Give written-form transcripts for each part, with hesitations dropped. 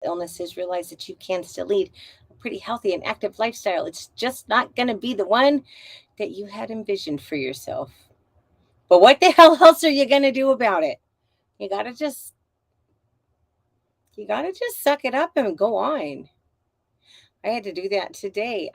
illnesses, realize that you can still lead a pretty healthy and active lifestyle. It's just not going to be the one that you had envisioned for yourself. But what the hell else are you going to do about it? You got to just you got to just suck it up and go on. I had to do that today.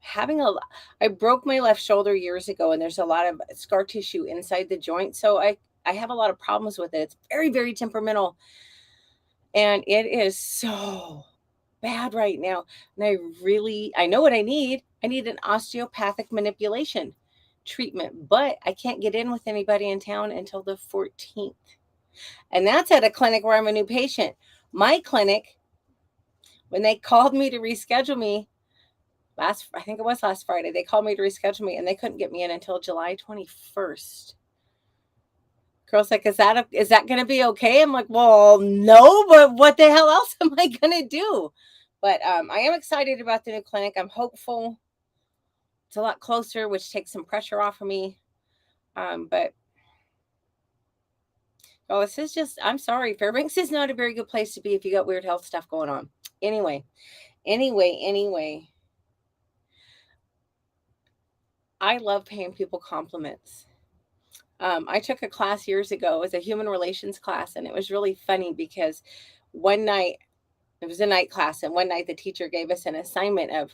Having a I broke my left shoulder years ago, and there's a lot of scar tissue inside the joint, so I have a lot of problems with it. It's very temperamental, and it is so bad right now. And I know what I need. I need an osteopathic manipulation treatment, but I can't get in with anybody in town until the 14th. And that's at a clinic where I'm a new patient. My clinic, when they called me to reschedule me I think it was last Friday, they called me to reschedule me and they couldn't get me in until July 21st. Girl's like, is that going to be okay? I'm like, well, no, but what the hell else am I going to do? But I am excited about the new clinic. I'm hopeful. It's a lot closer, which takes some pressure off of me. But this is just, I'm sorry. Fairbanks is not a very good place to be if you got weird health stuff going on. Anyway. I love paying people compliments. I took a class years ago. It was a human relations class, and it was really funny because one night, it was a night class, and one night the teacher gave us an assignment of,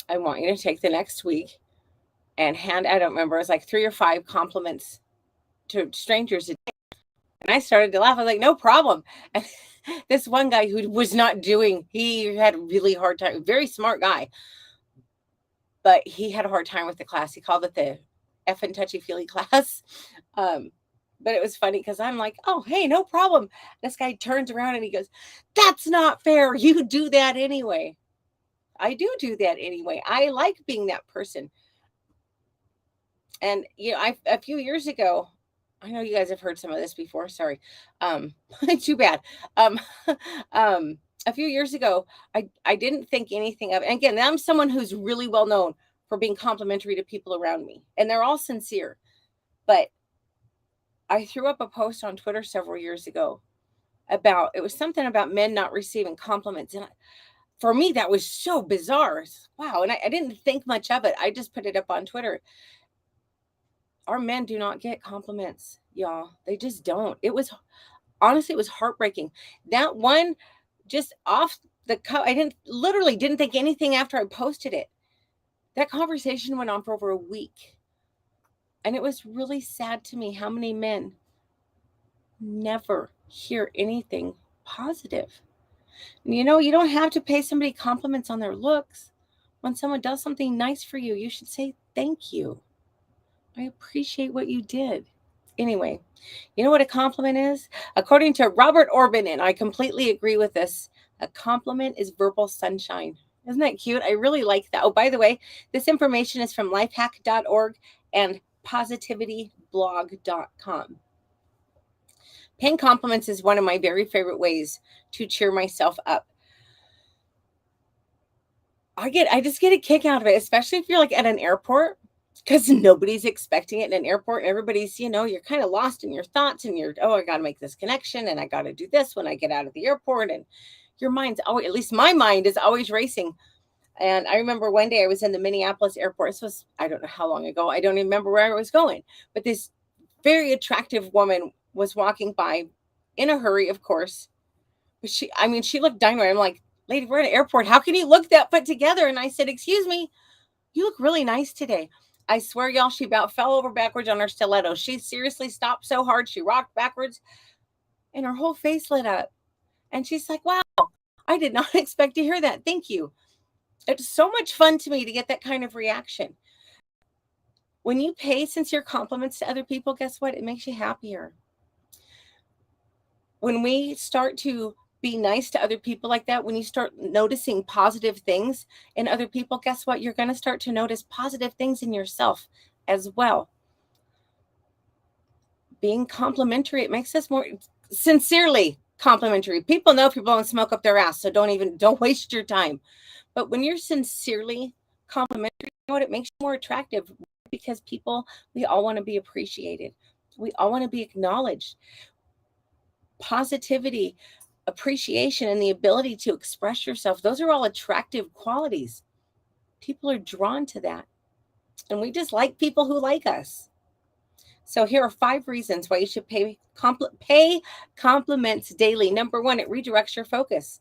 I want you to take the next week and I don't remember, it was like 3 or 5 compliments to strangers. And I started to laugh. I was like, no problem. And this one guy who was not he had a really hard time, very smart guy, but he had a hard time with the class. He called it the effing touchy-feely class. But it was funny because I'm like, oh, hey, no problem. This guy turns around and he goes, that's not fair. You do that anyway. I do that anyway. I like being that person. And, a few years ago, I know you guys have heard some of this before. Sorry. Too bad. Um, a few years ago, I didn't think anything of it. And again, I'm someone who's really well known for being complimentary to people around me, and they're all sincere. But I threw up a post on Twitter several years ago it was something about men not receiving compliments. And for me, that was so bizarre. Wow. And I didn't think much of it. I just put it up on Twitter. Our men do not get compliments, y'all. They just don't. Honestly, it was heartbreaking. That one, just off the cuff, I didn't think anything after I posted it. That conversation went on for over a week. And it was really sad to me how many men never hear anything positive. And you don't have to pay somebody compliments on their looks. When someone does something nice for you, you should say thank you. I appreciate what you did. Anyway, you know what a compliment is? According to Robert Orban, and I completely agree with this, a compliment is verbal sunshine. Isn't that cute? I really like that. Oh, by the way, this information is from lifehack.org and positivityblog.com. Paying compliments is one of my very favorite ways to cheer myself up. I just get a kick out of it, especially if you're like at an airport, because nobody's expecting it in an airport. Everybody's, you're kind of lost in your thoughts and I got to make this connection and I got to do this when I get out of the airport. And your mind's always, at least my mind is always racing. And I remember one day I was in the Minneapolis airport. This was, I don't know how long ago. I don't even remember where I was going. But this very attractive woman was walking by in a hurry, of course. But she looked dynamite. I'm like, lady, we're at an airport. How can you look that put together? And I said, excuse me, you look really nice today. I swear, y'all, she about fell over backwards on her stiletto. She seriously stopped so hard. She rocked backwards and her whole face lit up. And she's like, wow, I did not expect to hear that. Thank you. It's so much fun to me to get that kind of reaction. When you pay sincere compliments to other people, guess what? It makes you happier. When we start to be nice to other people like that, when you start noticing positive things in other people, guess what? You're going to start to notice positive things in yourself as well. Being complimentary, it makes us more sincerely complimentary. People know people don't smoke up their ass, so don't waste your time. But when you're sincerely complimentary, you know what? It makes you more attractive because we all want to be appreciated. We all want to be acknowledged. Positivity appreciation and the ability to express yourself, those are all attractive qualities. People are drawn to that. And we just like people who like us. So here are 5 reasons why you should pay compliments daily. Number 1, it redirects your focus.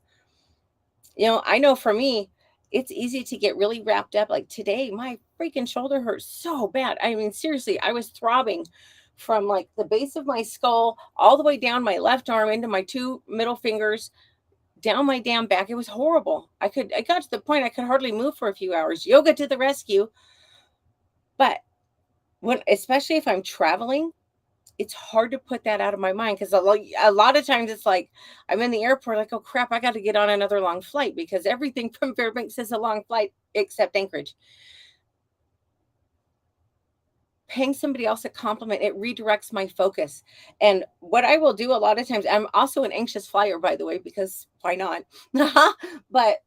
I know for me, it's easy to get really wrapped up. Like today, my freaking shoulder hurts so bad. I mean, seriously, I was throbbing from like the base of my skull all the way down my left arm into my 2 middle fingers, down my damn back. It was horrible. I got to the point I could hardly move for a few hours. Yoga to the rescue. But especially if I'm traveling, it's hard to put that out of my mind, because a lot of times it's like I'm in the airport, like, oh crap, I got to get on another long flight, because everything from Fairbanks is a long flight except Anchorage. Paying somebody else a compliment, it redirects my focus. And what I will do a lot of times, I'm also an anxious flyer, by the way, because why not? But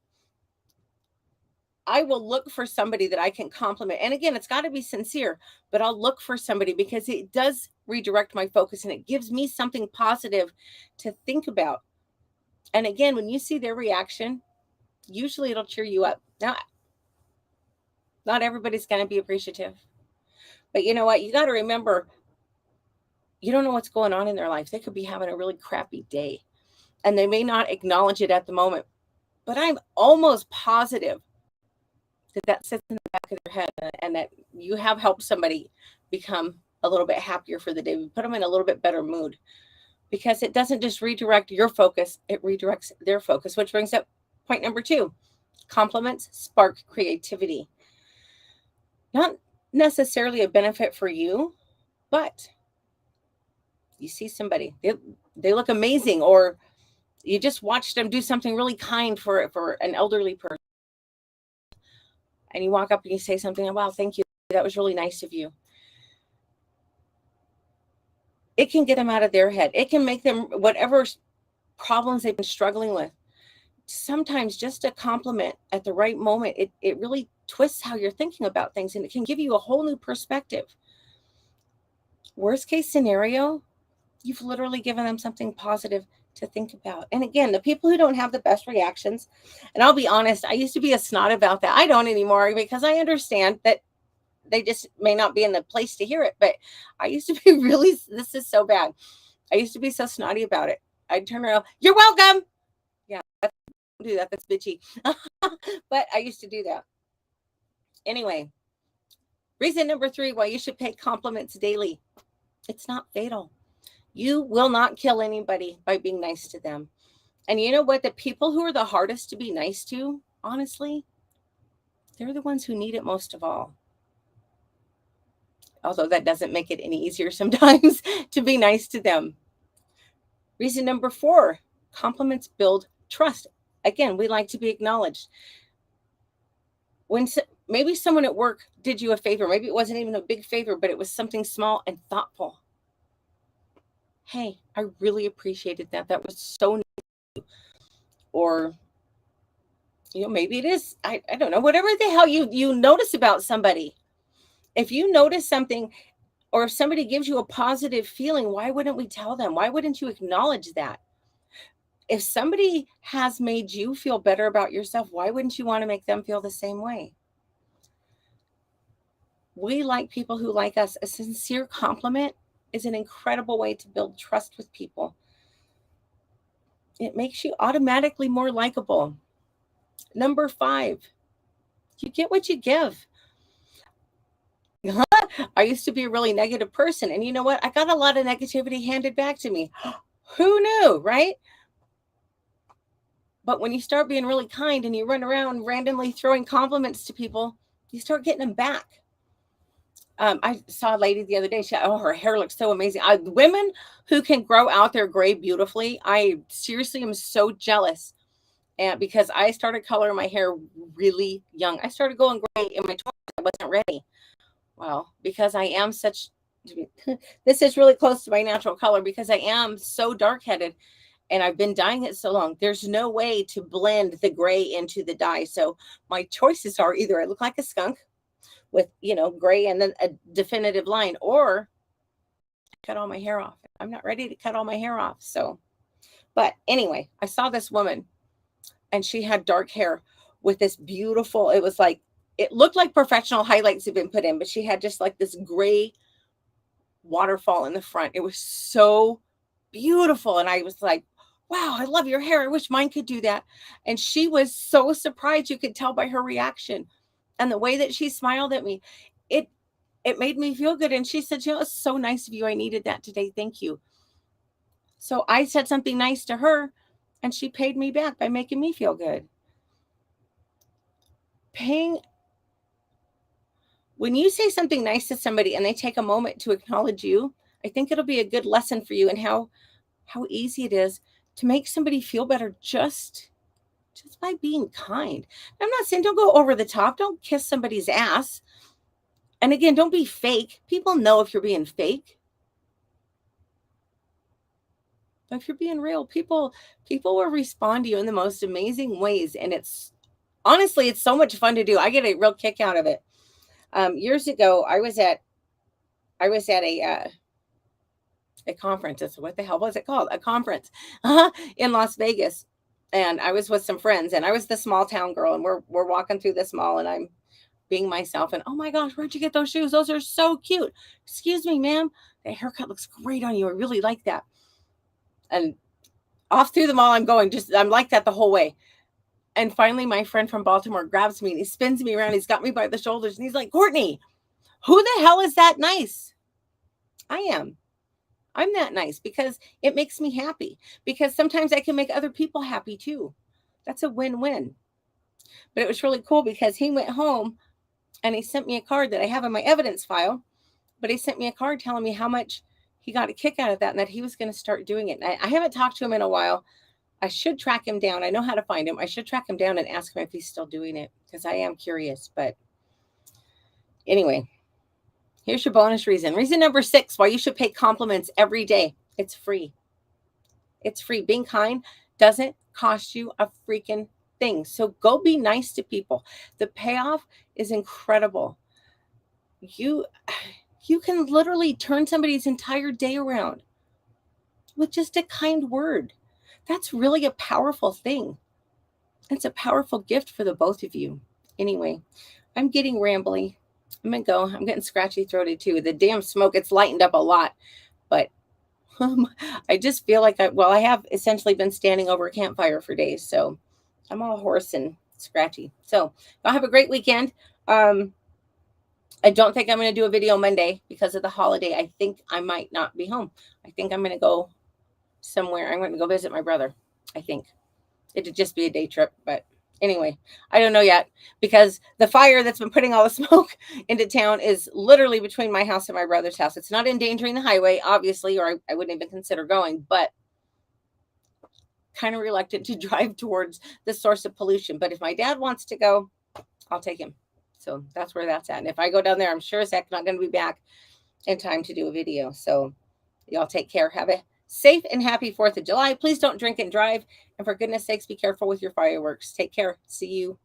I will look for somebody that I can compliment. And again, it's got to be sincere, but I'll look for somebody because it does redirect my focus and it gives me something positive to think about. And again, when you see their reaction, usually it'll cheer you up. Now, not everybody's going to be appreciative, but you know what? You got to remember, you don't know what's going on in their life. They could be having a really crappy day and they may not acknowledge it at the moment, but I'm almost positive that sits in the back of their head, and that you have helped somebody become a little bit happier for the day. We put them in a little bit better mood, because it doesn't just redirect your focus, it redirects their focus, which brings up point number 2. Compliments spark creativity. Not necessarily a benefit for you, but you see somebody, they look amazing, or you just watched them do something really kind for an elderly person, and you walk up and you say something, wow, thank you, that was really nice of you. It can get them out of their head. It can make them, whatever problems they've been struggling with, sometimes just a compliment at the right moment, it really twists how you're thinking about things, and it can give you a whole new perspective. Worst case scenario, you've literally given them something positive to think about. And again, the people who don't have the best reactions, and I'll be honest, I used to be a snot about that. I don't anymore, because I understand that they just may not be in the place to hear it. But I used to be really, this is so bad. I used to be so snotty about it. I'd turn around, you're welcome. Yeah, don't do that. That's bitchy. But I used to do that. Anyway, reason number 3 why you should pay compliments daily. It's not fatal. You will not kill anybody by being nice to them. And you know what? The people who are the hardest to be nice to, honestly, they're the ones who need it most of all. Although that doesn't make it any easier sometimes to be nice to them. Reason number 4, compliments build trust. Again, we like to be acknowledged. When maybe someone at work did you a favor, maybe it wasn't even a big favor, but it was something small and thoughtful. Hey, I really appreciated that. That was so nice. Or, maybe it is, I don't know, whatever the hell you notice about somebody. If you notice something, or if somebody gives you a positive feeling, why wouldn't we tell them? Why wouldn't you acknowledge that? If somebody has made you feel better about yourself, why wouldn't you want to make them feel the same way? We like people who like us. A sincere compliment is an incredible way to build trust with people. It makes you automatically more likable. Number 5, you get what you give. I used to be a really negative person, and you know what? I got a lot of negativity handed back to me. Who knew, right? But when you start being really kind and you run around randomly throwing compliments to people, you start getting them back. I saw a lady the other day. Her hair looks so amazing. Women who can grow out their gray beautifully, I seriously am so jealous. And because I started coloring my hair really young, I started going gray in my 20s. I wasn't ready. Well, because I am such, this is really close to my natural color, because I am so dark-headed and I've been dyeing it so long. There's no way to blend the gray into the dye. So my choices are either I look like a skunk with, gray and then a definitive line, or cut all my hair off. I'm not ready to cut all my hair off. So, But anyway, I saw this woman and she had dark hair with this beautiful, it was like, it looked like professional highlights had been put in, but she had just like this gray waterfall in the front. It was so beautiful. And I was like, wow, I love your hair. I wish mine could do that. And she was so surprised. You could tell by her reaction and the way that she smiled at me. It it made me feel good. And she said, you know, it's so nice of you. I needed that today. Thank you. So I said something nice to her and she paid me back by making me feel good. Paying When you say something nice to somebody and they take a moment to acknowledge you, I think it'll be a good lesson for you and how easy it is to make somebody feel better just by being kind. I'm not saying don't go over the top, don't kiss somebody's ass. And again, don't be fake. People know if you're being fake. But if you're being real, people will respond to you in the most amazing ways, and it's honestly it's so much fun to do. I get a real kick out of it. Years ago, I was at a conference. What the hell was it called? A conference in Las Vegas. And I was with some friends and I was the small town girl and we're walking through this mall and I'm being myself and oh my gosh, where'd you get those shoes? Those are so cute. Excuse me, ma'am. The haircut looks great on you. I really like that. And off through the mall I'm like that the whole way. And finally my friend from Baltimore grabs me and he spins me around. He's got me by the shoulders and he's like, Courtney, who the hell is that nice? I am. I'm that nice because it makes me happy. Because sometimes I can make other people happy too. That's a win-win. But it was really cool because he went home and he sent me a card that I have in my evidence file. But he sent me a card telling me how much he got a kick out of that and that he was going to start doing it. And I haven't talked to him in a while. I should track him down. I know how to find him. I should track him down and ask him if he's still doing it because I am curious. But anyway, here's your bonus reason. Reason number 6, why you should pay compliments every day. It's free. It's free. Being kind doesn't cost you a freaking thing. So go be nice to people. The payoff is incredible. You can literally turn somebody's entire day around with just a kind word. That's really a powerful thing. It's a powerful gift for the both of you. Anyway, I'm getting rambly. I'm going to go. I'm getting scratchy throated too. The damn smoke, it's lightened up a lot. But I just feel like I have essentially been standing over a campfire for days. So I'm all hoarse and scratchy. So I'll have a great weekend. I don't think I'm going to do a video Monday because of the holiday. I think I might not be home. I think I'm going to go somewhere. I'm going to go visit my brother. I think it'd just be a day trip, but anyway, I don't know yet because the fire that's been putting all the smoke into town is literally between my house and my brother's house. It's not endangering the highway, obviously, or I wouldn't even consider going, but kind of reluctant to drive towards the source of pollution. But if my dad wants to go, I'll take him. So that's where that's at. And if I go down there, I'm sure as heck not going to be back in time to do a video. So y'all take care. Have a safe and happy 4th of July. Please don't drink and drive. And for goodness sakes, be careful with your fireworks. Take care. See you